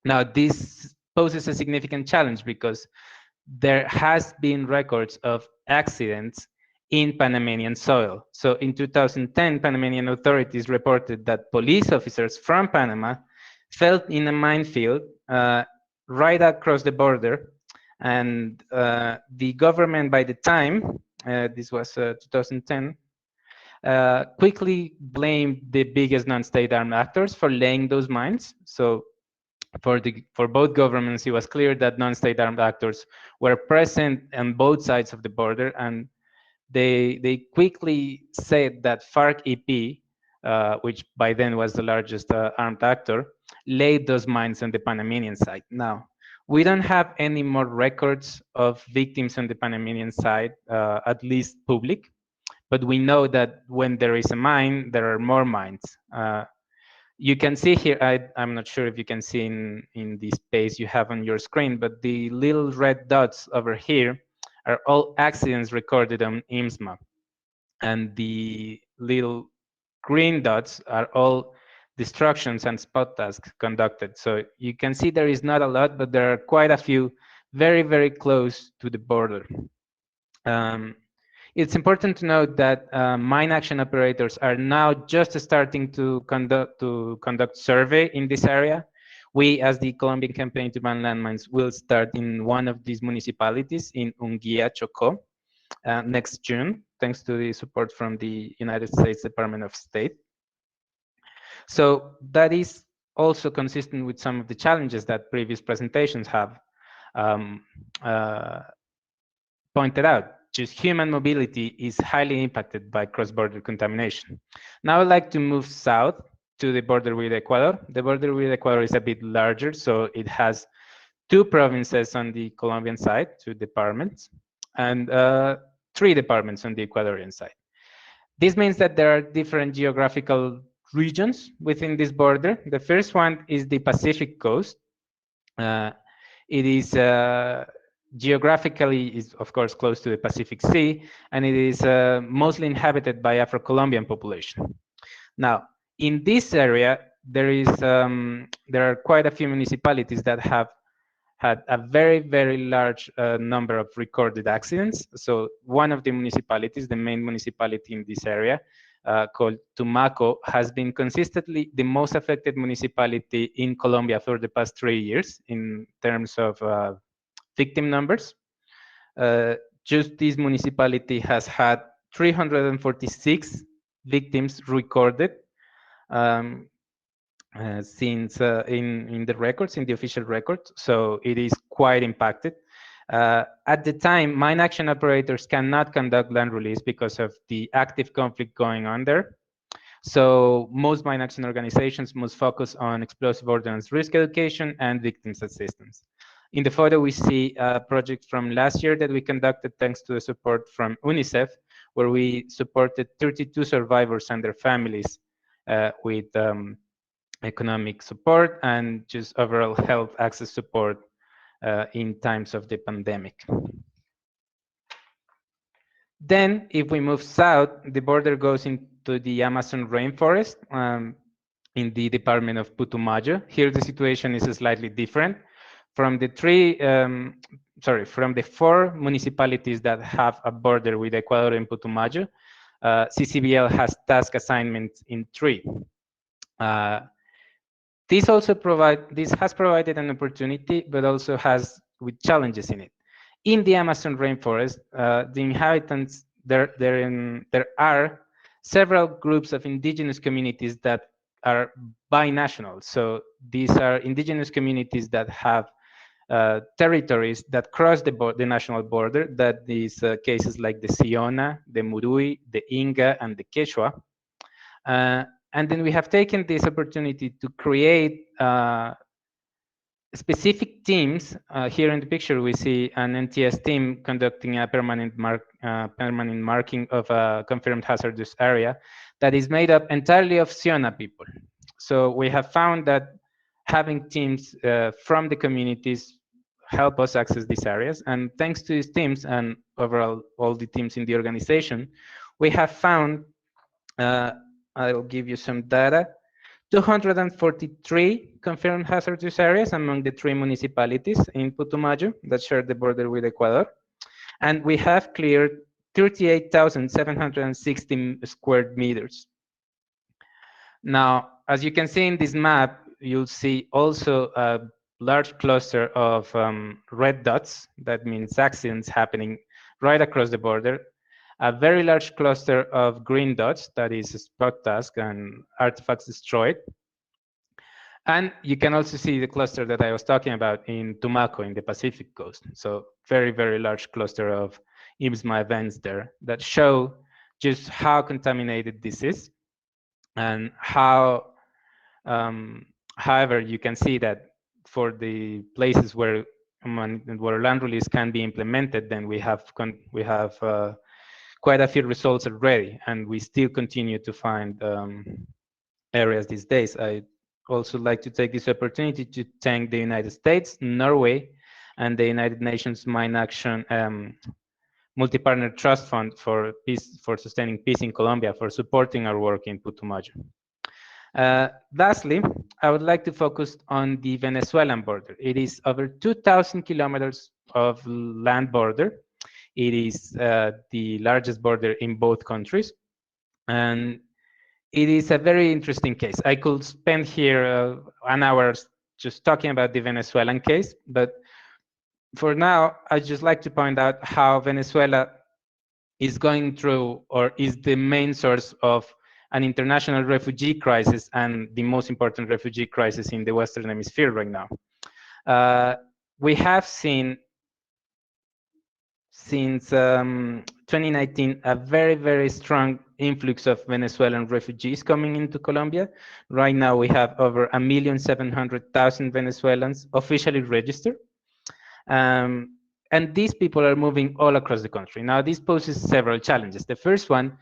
Now, this poses a significant challenge because there has been records of accidents in Panamanian soil. So in 2010, Panamanian authorities reported that police officers from Panama fell in a minefield right across the border. And the government by the time, this was 2010, quickly blamed the biggest non-state armed actors for laying those mines. So for both governments, it was clear that non-state armed actors were present on both sides of the border, and they quickly said that FARC-EP, which by then was the largest armed actor, laid those mines on the Panamanian side. Now, we don't have any more records of victims on the Panamanian side, at least public, but we know that when there is a mine, there are more mines. You can see here, I'm not sure if you can see in the space you have on your screen, but the little red dots over here are all accidents recorded on IMSMA. And the little green dots are all destructions and spot tasks conducted. So you can see there is not a lot, but there are quite a few very, very close to the border. It's important to note that mine action operators are now just starting to conduct survey in this area. We, as the Colombian Campaign to Ban Landmines, will start in one of these municipalities in Unguía, Chocó, next June, thanks to the support from the United States Department of State. So that is also consistent with some of the challenges that previous presentations have pointed out. Just human mobility is highly impacted by cross-border contamination. Now I'd like to move south to the border with Ecuador. The border with Ecuador is a bit larger, so it has 2 provinces on the Colombian side, 2 departments, and 3 departments on the Ecuadorian side. This means that there are different geographical regions within this border. The first one is the Pacific coast. It is geographically is of course close to the Pacific Sea, and it is mostly inhabited by Afro-Colombian population. Now, in this area, there are quite a few municipalities that have had a very, very large number of recorded accidents. So one of the municipalities, the main municipality in this area, called Tumaco, has been consistently the most affected municipality in Colombia for the past 3 years in terms of victim numbers. Just this municipality has had 346 victims recorded since in the records, in the official records. So it is quite impacted. At the time, mine action operators cannot conduct land release because of the active conflict going on there. So most mine action organizations must focus on explosive ordnance risk education and victims assistance. In the photo, we see a project from last year that we conducted thanks to the support from UNICEF, where we supported 32 survivors and their families with economic support and just overall health access support in times of the pandemic. Then, if we move south, the border goes into the Amazon rainforest in the department of Putumayo. Here, the situation is slightly different. From the from the 4 municipalities that have a border with Ecuador and Putumayo, CCBL has task assignments in 3. This has provided an opportunity, but also has with challenges in it. In the Amazon rainforest, the inhabitants, there are several groups of indigenous communities that are binational. So these are indigenous communities that have territories that cross the national border, that is cases like the Siona, the Murui, the Inga, and the Quechua. And then we have taken this opportunity to create specific teams. Here in the picture, we see an NTS team conducting a permanent marking of a confirmed hazardous area that is made up entirely of Siona people. So we have found that having teams from the communities help us access these areas. And thanks to these teams and overall all the teams in the organization, we have found, I'll give you some data, 243 confirmed hazardous areas among the 3 municipalities in Putumayo that share the border with Ecuador. And we have cleared 38,760 square meters. Now, as you can see in this map, you'll see also a large cluster of red dots. That means accidents happening right across the border. A very large cluster of green dots, that is spot task and artifacts destroyed. And you can also see the cluster that I was talking about in Tumaco in the Pacific coast. So very, very large cluster of IMSMA events there that show just how contaminated this is and how, however, you can see that for the places where land release can be implemented, then we have quite a few results already, and we still continue to find areas these days. I also like to take this opportunity to thank the United States, Norway, and the United Nations Mine Action Multi-Partner Trust Fund for sustaining peace in Colombia for supporting our work in Putumayo. Lastly, I would like to focus on the Venezuelan border. It is over 2,000 kilometers of land border. It is the largest border in both countries. And it is a very interesting case. I could spend here an hour just talking about the Venezuelan case, but for now, I'd just like to point out how Venezuela is going through, or is the main source of, an international refugee crisis, and the most important refugee crisis in the Western Hemisphere right now. We have seen since 2019 a very, very strong influx of Venezuelan refugees coming into Colombia. Right now we have over 1,700,000 Venezuelans officially registered. And these people are moving all across the country. Now this poses several challenges. The first one,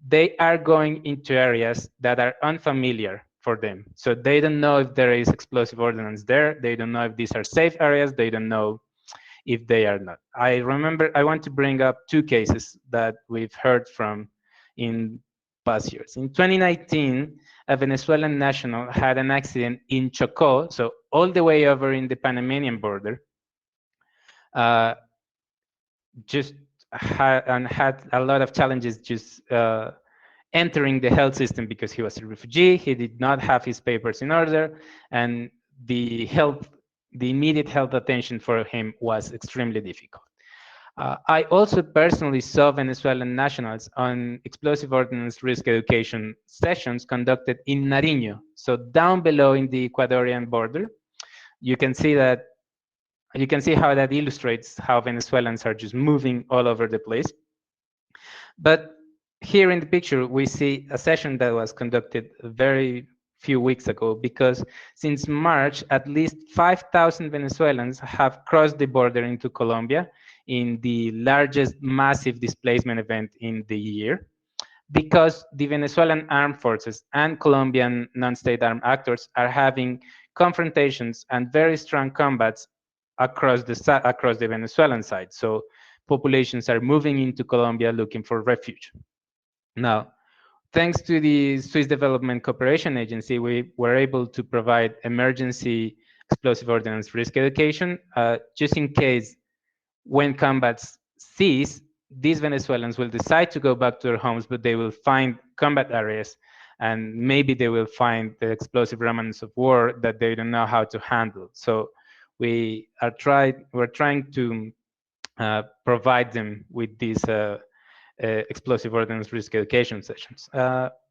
they are going into areas that are unfamiliar for them. So they don't know if there is explosive ordnance there. They don't know if these are safe areas. They don't know if they are not. I want to bring up 2 cases that we've heard from in past years. In 2019, a Venezuelan national had an accident in Chocó, so all the way over in the Panamanian border, had a lot of challenges just entering the health system because he was a refugee. He did not have his papers in order, and the immediate health attention for him was extremely difficult. I also personally saw Venezuelan nationals on explosive ordnance risk education sessions conducted in Nariño, so down below in the Ecuadorian border. You can see how that illustrates how Venezuelans are just moving all over the place. But here in the picture, we see a session that was conducted very few weeks ago, because since March, at least 5,000 Venezuelans have crossed the border into Colombia in the largest massive displacement event in the year, because the Venezuelan armed forces and Colombian non-state armed actors are having confrontations and very strong combats across the Venezuelan side. So populations are moving into Colombia looking for refuge. Now, thanks to the Swiss Development Cooperation Agency, we were able to provide emergency explosive ordnance risk education, just in case when combats cease, these Venezuelans will decide to go back to their homes, but they will find combat areas, and maybe they will find the explosive remnants of war that they don't know how to handle. So we're trying to provide them with these explosive ordnance risk education sessions.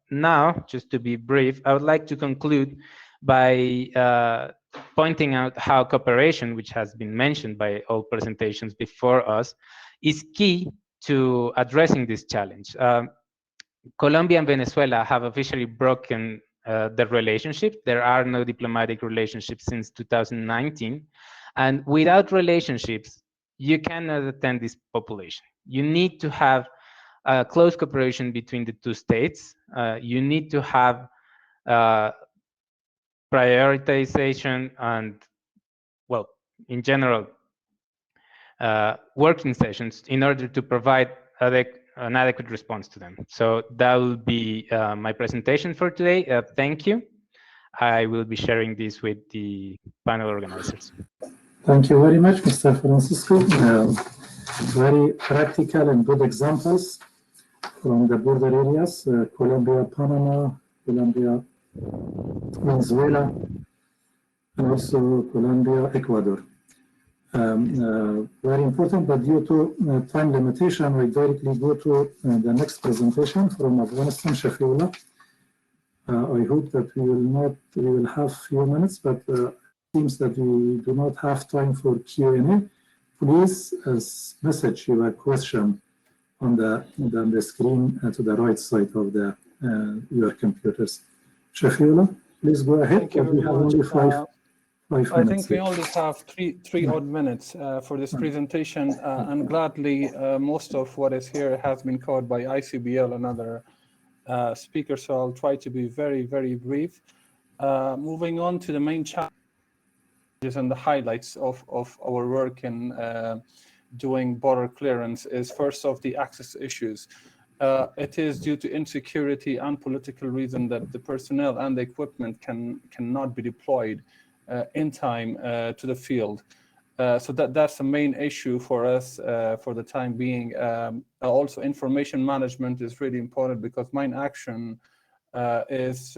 Now, just to be brief, I would like to conclude by pointing out how cooperation, which has been mentioned by all presentations before us, is key to addressing this challenge. Colombia and Venezuela have officially broken their relationship. There are no diplomatic relationships since 2019. And without relationships, you cannot attend this population. You need to have close cooperation between the two states. You need to have prioritization and, well, in general, working sessions in order to provide an adequate response to them. So that will be my presentation for today. Thank you. I will be sharing this with the panel organizers. Thank you very much, Mr. Francisco. Very practical and good examples from the border areas, Colombia, Panama, Colombia, Venezuela, and also Colombia, Ecuador. Very important, but due to time limitation, we directly go to the next presentation from Afghanistan, Shafiullah. I hope that we will have few minutes, but it seems that we do not have time for Q&A. Please message your question on the screen to the right side of your computers. Shafiullah, please go ahead. Thank you very we have much. only five minutes. I think we only have three odd minutes for this presentation, and gladly most of what is here has been covered by ICBL and other speakers, so I'll try to be very, very brief. Moving on to the main challenges and the highlights of our work in doing border clearance is first off the access issues. It is due to insecurity and political reason that the personnel and the equipment cannot be deployed in time to the field. So that's the main issue for us for the time being. Also, information management is really important because mine action is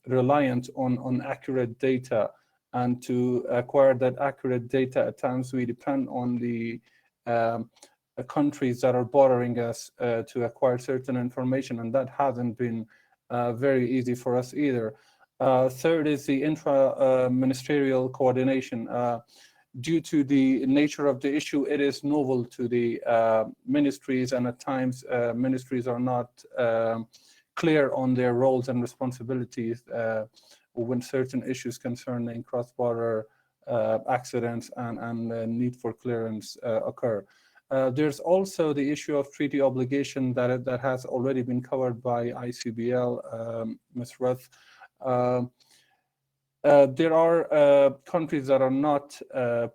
reliant on accurate data. And to acquire that accurate data, at times we depend on the countries that are bordering us to acquire certain information, and that hasn't been very easy for us either. Third is the intra-ministerial coordination. Due to the nature of the issue, it is novel to the ministries, and at times ministries are not clear on their roles and responsibilities when certain issues concerning cross-border accidents and need for clearance occur. There's also the issue of treaty obligation that has already been covered by ICBL, Ms. Ruth. There are countries that are not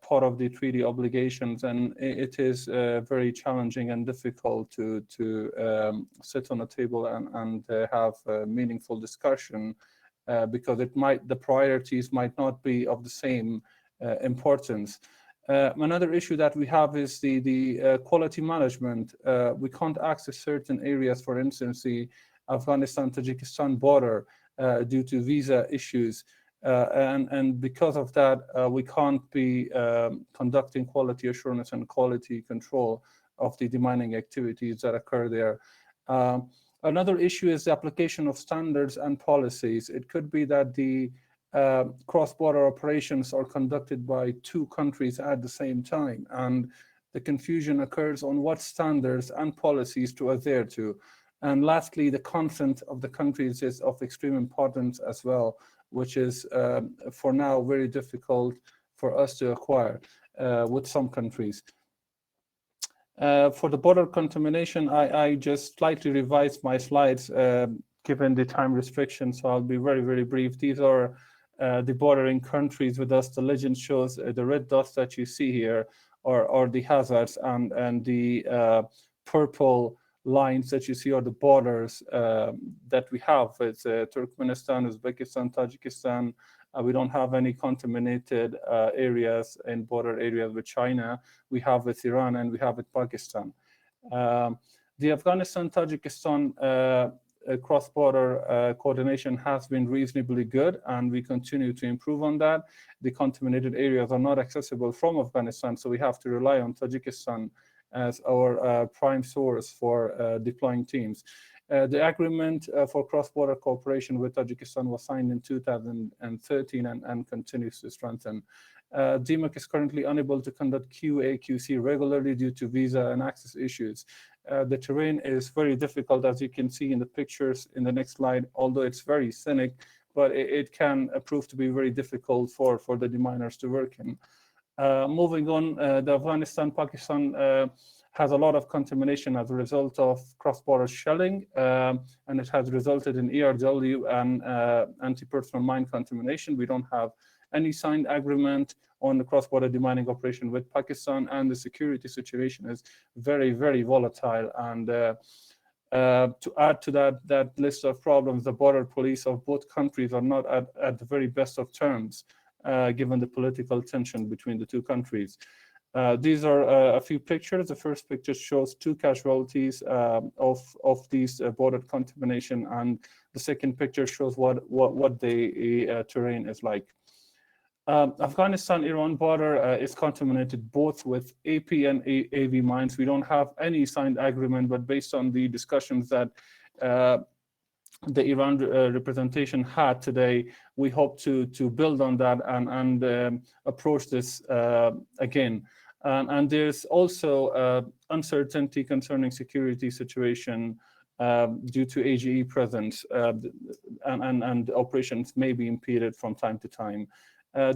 part of the treaty obligations, and it is very challenging and difficult to sit on a table and have a meaningful discussion because the priorities might not be of the same importance. Another issue that we have is the quality management. We can't access certain areas, for instance, the Afghanistan-Tajikistan border due to visa issues. And because of that, we can't be conducting quality assurance and quality control of the demining activities that occur there. Another issue is the application of standards and policies. It could be that the cross-border operations are conducted by two countries at the same time, and the confusion occurs on what standards and policies to adhere to. And lastly, the consent of the countries is of extreme importance as well, which is for now very difficult for us to acquire with some countries. For the border contamination, I just slightly revised my slides given the time restrictions, so I'll be very, very brief. These are the bordering countries with us. The legend shows the red dots that you see here are the hazards, and the purple lines that you see are the borders that we have. It's Turkmenistan, Uzbekistan, Tajikistan. We don't have any contaminated areas in border areas with China. We have with Iran and we have with Pakistan. The Afghanistan-Tajikistan cross-border coordination has been reasonably good, and we continue to improve on that. The contaminated areas are not accessible from Afghanistan, so we have to rely on Tajikistan as our prime source for deploying teams. The agreement for cross-border cooperation with Tajikistan was signed in 2013 and continues to strengthen. DMAC is currently unable to conduct QA/QC regularly due to visa and access issues. The terrain is very difficult, as you can see in the pictures in the next slide, although it's very scenic, but it can prove to be very difficult for the deminers to work in. Moving on, the Afghanistan-Pakistan has a lot of contamination as a result of cross-border shelling, and it has resulted in ERW and anti-personal mine contamination. We don't have any signed agreement on the cross-border demining operation with Pakistan, and the security situation is very, very volatile. And to add to that list of problems, the border police of both countries are not at the very best of terms, given the political tension between the two countries. These are a few pictures. The first picture shows 2 casualties of these border contamination, and the second picture shows what the terrain is like. Afghanistan-Iran border is contaminated both with AP and AV mines. We don't have any signed agreement, but based on the discussions that the Iran representation had today, we hope to build on that and approach this again. And there's also uncertainty concerning security situation due to AGE presence, and operations may be impeded from time to time.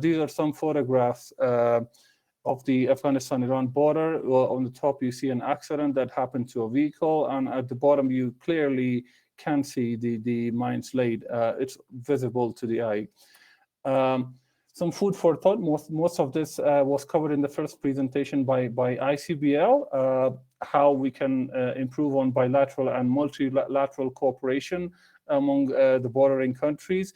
These are some photographs of the Afghanistan-Iran border. Well, on the top, you see an accident that happened to a vehicle, and at the bottom, you clearly can see the mines laid. It's visible to the eye. Some food for thought. Most of this was covered in the first presentation by ICBL, how we can improve on bilateral and multilateral cooperation among the bordering countries.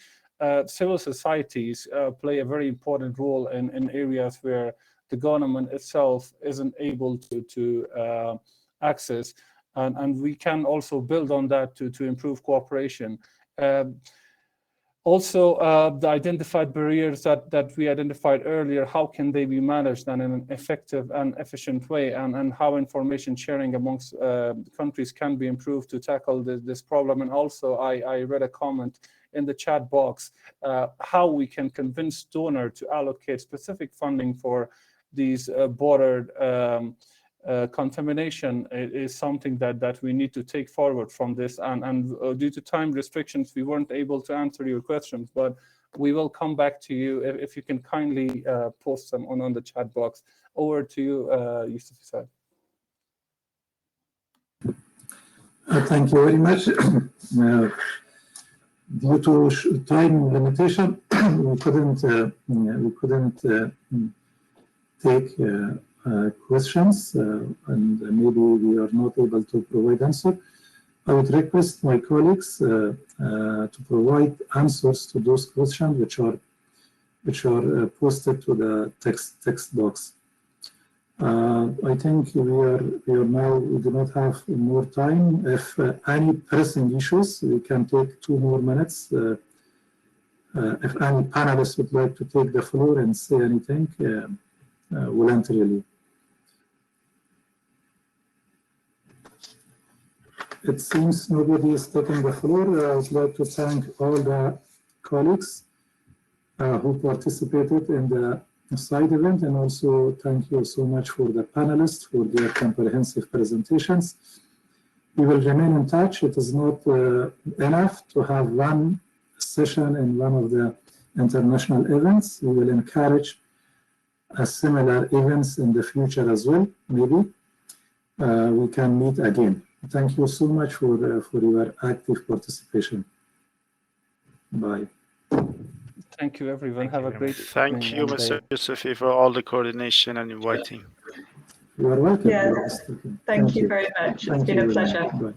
Civil societies play a very important role in areas where the government itself isn't able to access, and we can also build on that to improve cooperation. Also, the identified barriers that we identified earlier, how can they be managed in an effective and efficient way, and how information sharing amongst countries can be improved to tackle this problem. And also, I read a comment in the chat box, how we can convince donor to allocate specific funding for these border contamination is something that we need to take forward from this. And due to time restrictions, we weren't able to answer your questions, but we will come back to you if you can kindly post them on the chat box. Over to you, Yusuf Saad. Thank you very much. Due to time limitation, we couldn't take questions, and maybe we are not able to provide answer. I would request my colleagues to provide answers to those questions which are posted to the text box. I think we do not have more time. If any pressing issues, we can take 2 more minutes. If any panelists would like to take the floor and say anything voluntarily. It seems nobody is taking the floor. I would like to thank all the colleagues who participated in the side event, and also thank you so much for the panelists for their comprehensive presentations. We will remain in touch. It is not enough to have one session in one of the international events. We will encourage similar events in the future as well. Maybe we can meet again. Thank you so much for your active participation. Bye. Thank you, everyone. Have a great evening. Thank you, Mr. Yusufi, for all the coordination and inviting. You are welcome. Yeah. Thank you very much. It's been a pleasure. Bye.